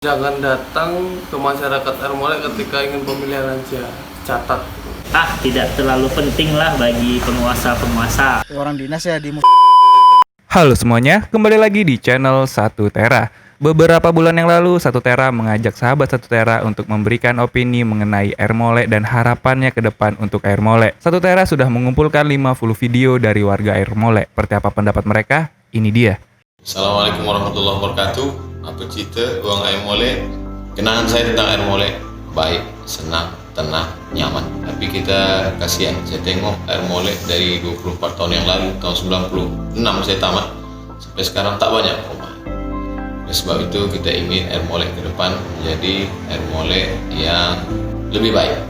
Jangan datang ke masyarakat Ermolek ketika ingin pemilihan aja, catat. Tidak terlalu penting lah bagi penguasa-penguasa. Orang dinas ya di. Halo semuanya, kembali lagi di channel 1 Tera. Beberapa bulan yang lalu, 1 Tera mengajak sahabat 1 Tera untuk memberikan opini mengenai Ermolek dan harapannya ke depan untuk Ermolek. 1 Tera sudah mengumpulkan 50 video dari warga Ermolek. Seperti apa pendapat mereka? Ini dia. Assalamualaikum warahmatullahi wabarakatuh. Apa cerita orang Ermolek? Kenangan saya tentang Ermolek baik, senang, tenang, nyaman. Tapi kita kasihan, saya tengok Ermolek dari 24 tahun yang lalu, tahun 96 saya tamat, sampai sekarang tak banyak perubahan. Oleh sebab itu kita ingin Ermolek ke depan menjadi Ermolek yang lebih baik.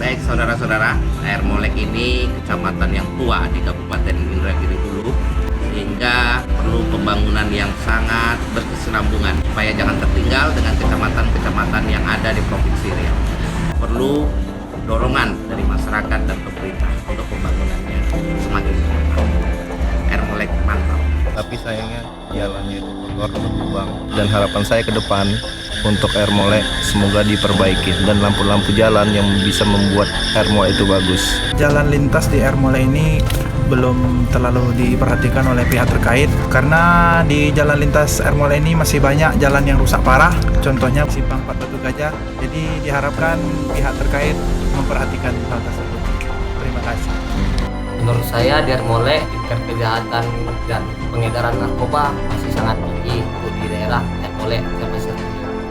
Baik saudara-saudara, Ermolek ini kecamatan yang tua di Kabupaten Indragiri dulu, sehingga perlu pembangunan yang sangat berkesinambungan supaya jangan tertinggal dengan kecamatan-kecamatan yang ada di Provinsi Riau. Perlu dorongan dari masyarakat dan pemerintah untuk pembangunannya semakin cepat. Ermolek mantap. Tapi sayangnya jalannya itu kotor, berlubang. Dan harapan saya ke depan untuk Ermolek semoga diperbaiki dan lampu-lampu jalan yang bisa membuat Ermolek itu bagus. Jalan lintas di Ermolek ini belum terlalu diperhatikan oleh pihak terkait karena di jalan lintas Ermolek ini masih banyak jalan yang rusak parah, contohnya Simpang 4 Batu Gajah. Jadi diharapkan pihak terkait memperhatikan hal tersebut. Terima kasih. Menurut saya di Ermolek tingkat kejahatan dan pengedaran narkoba masih sangat tinggi untuk di daerah Ermolek.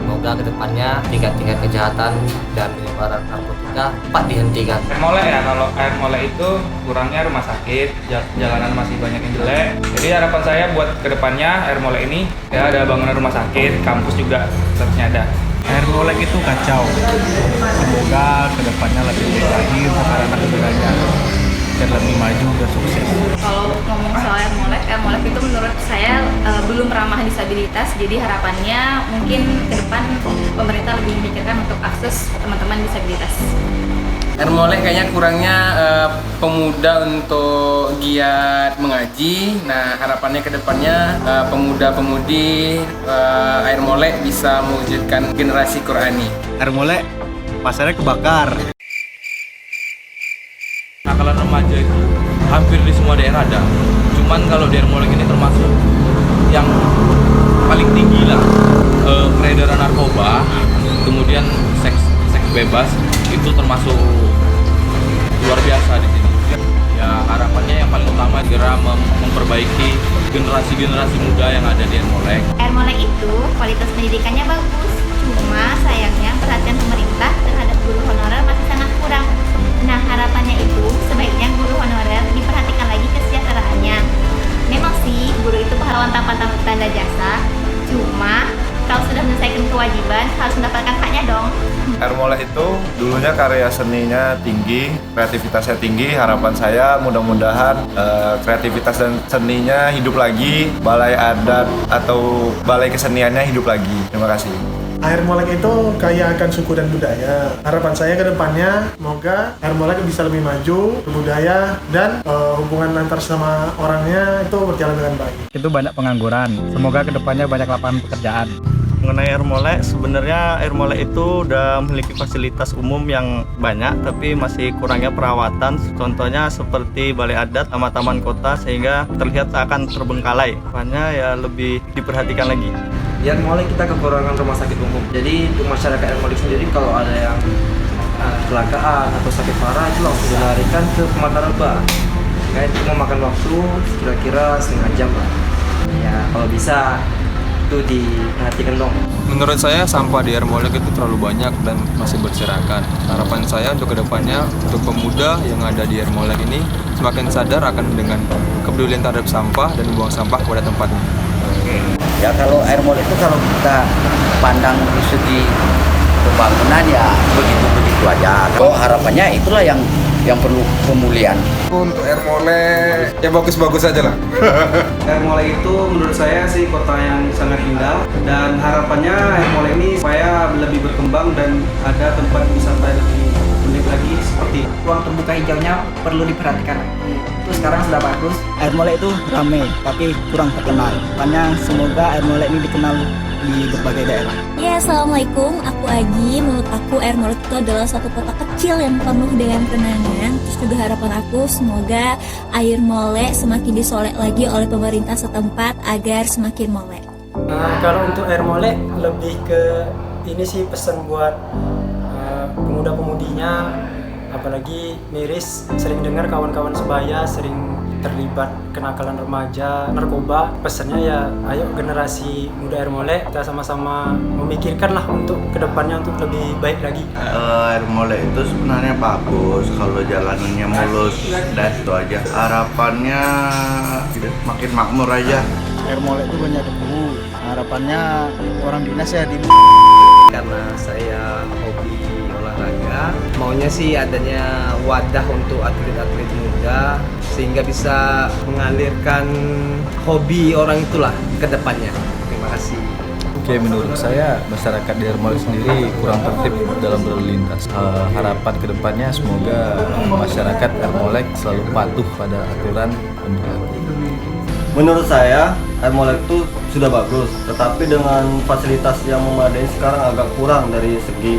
Semoga kedepannya tingkat-tingkat kejahatan dan penyebaran narkotika cepat dihentikan. Ermolek ya, kalau Ermolek itu kurangnya rumah sakit, jalanan masih banyak yang jelek. Jadi harapan saya buat kedepannya Ermolek ini ya ada bangunan rumah sakit, kampus juga seharusnya ada. Ermolek itu kacau. Semoga kedepannya lebih baik lagi untuk anak kedepannya biar lebih maju dan sukses. Kalau ngomong soal Ermolek itu menurut saya belum ramah disabilitas, jadi harapannya mungkin ke depan pemerintah lebih memikirkan untuk akses teman-teman disabilitas. Ermolek kayaknya kurangnya pemuda untuk giat mengaji. Nah, harapannya ke depannya pemuda-pemudi Ermolek bisa mewujudkan generasi Qurani. Ermolek pasarnya kebakar. Nakalan remaja itu hampir di semua daerah ada. Cuman kalau di Ermolek ini termasuk yang paling tinggi lah. Peredaran narkoba, kemudian seks bebas itu termasuk luar biasa di sini. Ya harapannya yang paling utama segera memperbaiki generasi muda yang ada di Ermolek. Ermolek itu kualitas pendidikannya bagus, cuma sayangnya perhatian pemerintah terhadap guru honorer masih sangat kurang. Nah, harapannya itu sebaiknya guru honorer diperhatikan lagi kesejahteraannya. Memang sih guru itu pahlawan tanpa tanda jasa, cuma kalau sudah menyelesaikan kewajiban harus mendapatkan haknya dong. Ermolek itu dulunya karya seninya tinggi, kreativitasnya tinggi. Harapan saya mudah-mudahan kreativitas dan seninya hidup lagi, balai adat atau balai keseniannya hidup lagi. Terima kasih. Ermolek itu kaya akan suku dan budaya. Harapan saya ke depannya, semoga Ermolek bisa lebih maju, berbudaya, dan hubungan antar sama orangnya itu berjalan dengan baik. Itu banyak pengangguran. Semoga kedepannya banyak lapangan pekerjaan. Mengenai Ermolek, sebenarnya Ermolek itu udah memiliki fasilitas umum yang banyak, tapi masih kurangnya perawatan. Contohnya seperti balai adat, taman-taman kota, sehingga terlihat seakan terbengkalai. Makanya ya lebih diperhatikan lagi. Di Ermolek kita kekurangan rumah sakit umum. Jadi untuk masyarakat Ermolek sendiri kalau ada yang kecelakaan atau sakit parah itu langsung dilarikan ke Pemataraga. Ya, itu memakan waktu kira-kira setengah jam lah. Ya kalau bisa itu diperhatikan dong. Menurut saya sampah di Ermolek itu terlalu banyak dan masih berserakan. Harapan saya untuk kedepannya untuk pemuda yang ada di Ermolek ini semakin sadar akan dengan kepedulian terhadap sampah dan membuang sampah kepada tempatnya. Ya kalau Ermolek itu kalau kita pandang dari segi pembangunan ya begitu-begitu aja. Kalau harapannya itulah yang perlu pemulihan. Untuk Ermolek ya bagus-bagus aja lah. Ermolek itu menurut saya sih kota yang sangat indah, dan harapannya Ermolek ini supaya lebih berkembang dan ada tempat wisata lebih unik lagi seperti ruang terbuka hijaunya perlu diperhatikan. Itu sekarang sudah bagus. Ermolek itu ramai tapi kurang terkenal. Makanya semoga Ermolek ini dikenal di berbagai daerah. Ya, assalamualaikum. Aku Agi. Menurut aku Air Molek itu adalah suatu kota kecil yang penuh dengan kenangan. Terus juga harapan aku semoga Air Molek semakin disolek lagi oleh pemerintah setempat agar semakin molek. Kalau untuk Air Molek lebih ke ini sih pesan buat pemuda-pemudinya, apalagi miris sering dengar kawan-kawan sebaya sering terlibat kenakalan remaja, narkoba. Pesannya ya ayo generasi muda Air Molek kita sama-sama memikirkan lah untuk kedepannya untuk lebih baik lagi. Air Molek itu sebenarnya bagus kalau jalanannya mulus, dan itu aja. Harapannya makin makmur aja. Air Molek itu banyak debu. Harapannya orang dinas ya di karena saya hobi olahraga, maunya sih adanya wadah untuk atlet-atlet muda sehingga bisa mengalirkan hobi orang itulah ke depannya. Terima kasih. Oke, menurut saya masyarakat di Air Molek sendiri kurang tertib dalam berlalu lintas. Harapan kedepannya semoga masyarakat Air Molek selalu patuh pada aturan yang berlaku. Menurut saya Air Molek itu sudah bagus, tetapi dengan fasilitas yang memadai sekarang agak kurang dari segi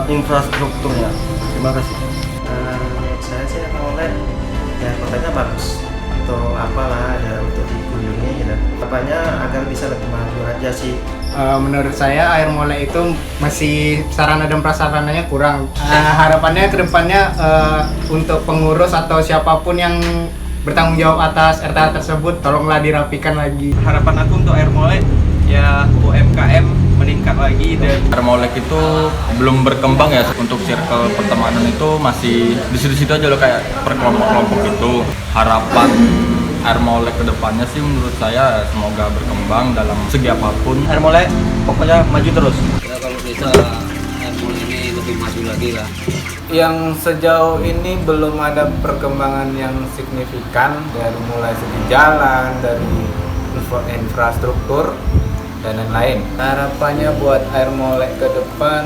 infrastrukturnya. Terima kasih. Menurut saya sih Air Molek ya kotanya bagus untuk apalah ya untuk dikunjungi gitu. Apanya agar bisa lebih maju aja sih. Menurut saya Air Molek itu masih sarana dan prasarananya kurang. Harapannya kedepannya untuk pengurus atau siapapun yang bertanggung jawab atas RTA tersebut tolonglah dirapikan lagi. Harapan aku untuk Air Molek ya UMKM meningkat lagi, dan Air Molek itu belum berkembang ya untuk circle pertemanan, itu masih di situ-situ aja loh, kayak per kelompok-kelompok itu. Harapan Air Molek kedepannya sih menurut saya semoga berkembang dalam segi apapun. Air Molek pokoknya maju terus. Ya, kalau bisa Air Molek ini lebih maju lagi lah. Yang sejauh ini belum ada perkembangan yang signifikan dari mulai segi jalan, dari infrastruktur dan lain-lain. Harapannya buat Air Molek ke depan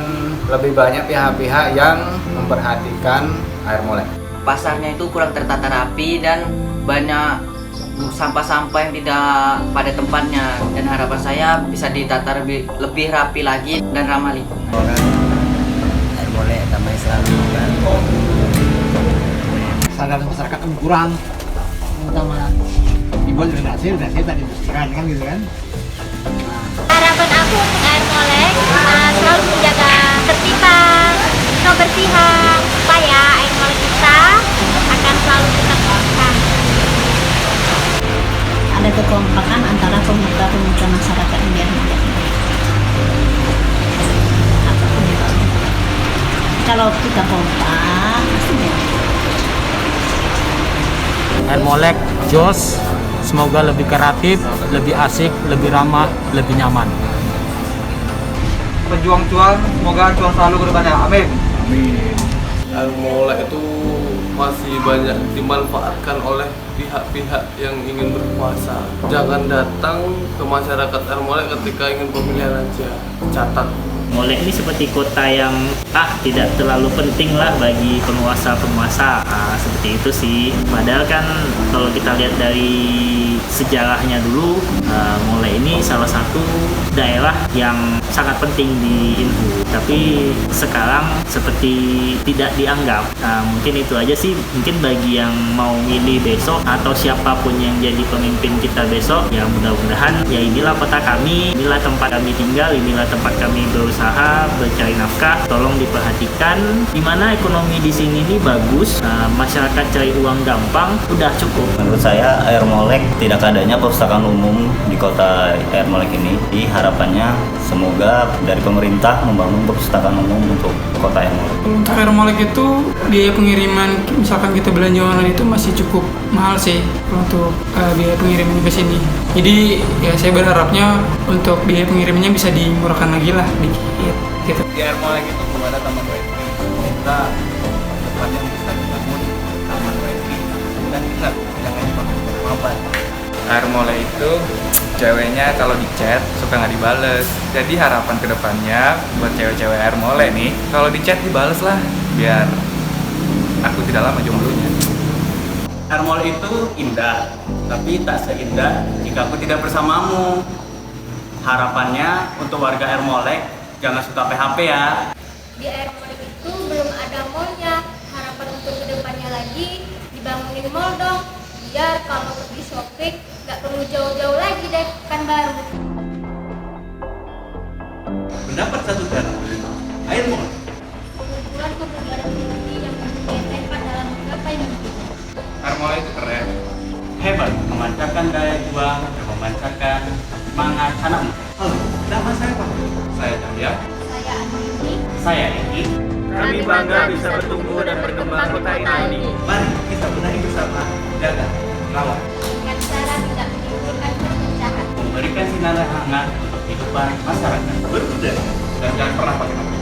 lebih banyak pihak-pihak yang memperhatikan Air Molek. Pasarnya itu kurang tertata rapi dan banyak sampah-sampah yang tidak pada tempatnya, dan harapan saya bisa ditata lebih rapi lagi dan ramah lingkungan. Air Molek damai selalu kan. Kesadaran masyarakat kan kurang, terutama dibuat drenase tak dibersihkan kan gitu kan. Harapan aku untuk Air Molek selalu menjaga ketertiban, kebersihan, supaya Air Molek kita akan selalu kita teruskan. Ada kekompakan antara pemuda-pemuda masyarakat di Air Molek. Kalau kita kompak, pasti ya. Air Molek jos, semoga lebih kreatif, lebih asik, lebih ramah, lebih nyaman. Pejuang cuan, semoga cuan selalu ke depannya. Amin. Air Molek itu masih banyak dimanfaatkan oleh pihak-pihak yang ingin berkuasa. Jangan datang ke masyarakat Air Molek ketika ingin pemilihan aja. Catat. Molek ini seperti kota yang tidak terlalu penting lah bagi penguasa-penguasa, seperti itu sih. Padahal kan kalau kita lihat dari sejarahnya dulu, Molek ini salah satu daerah yang sangat penting di Inhu, tapi sekarang seperti tidak dianggap. Mungkin itu aja sih. Mungkin bagi yang mau milih besok atau siapapun yang jadi pemimpin kita besok, ya mudah-mudahan ya inilah kota kami, inilah tempat kami tinggal, inilah tempat kami berusaha bercari nafkah. Tolong diperhatikan di mana ekonomi di sini ini bagus, masyarakat cari uang gampang, udah cukup. Menurut saya Air Molek tidak adanya perpustakaan umum di kota Air Molek ini. Jadi harapannya semoga dari pemerintah membangun perpustakaan umum untuk kota Air Molek. Untuk Air Molek itu biaya pengiriman, misalkan kita belanja online itu masih cukup mahal sih untuk biaya pengiriman ke sini. Jadi ya saya berharapnya untuk biaya pengirimannya bisa dimurahkan lagi lah dikit gitu. Di Air Molek itu belum ada taman wifi. Kita depannya bisa dibangun taman wifi. Dan ingat jangan dipakai mapan. Air Molek itu ceweknya kalau di chat suka nggak dibales. Jadi harapan kedepannya buat cewek-cewek Air Molek nih, kalau di chat dibales lah, biar aku tidak lama jomblonya. Air Molek itu indah, tapi tak seindah jika aku tidak bersamamu. harapannya untuk warga Ermolek jangan suka PHP ya. Di Ermolek itu belum ada mallnya. Harapan untuk kedepannya lagi dibangunin mall dong, biar kalau pergi shopping nggak perlu jauh-jauh lagi deh Pekanbaru. Pendapat Satu Tera, air mall. Kumpulan pemuda tinggi yang mempunyai tempat dalam menggapai mimpi. Ermolek itu keren, hebat, memancarkan daya juang dan memancarkan semangat anak muda. Halo, nama saya Pak. Saya Cahya. Saya Andini. Saya Eki. Kami bangga bisa bertumbuh dan berkembang kota ini. Mari kita benahi bersama, jaga, rawat. Dengan cara tidak menimbulkan perpecahan. Memberikan sinar hangat untuk kehidupan masyarakat. Berbudaya. Dan jangan pernah pakai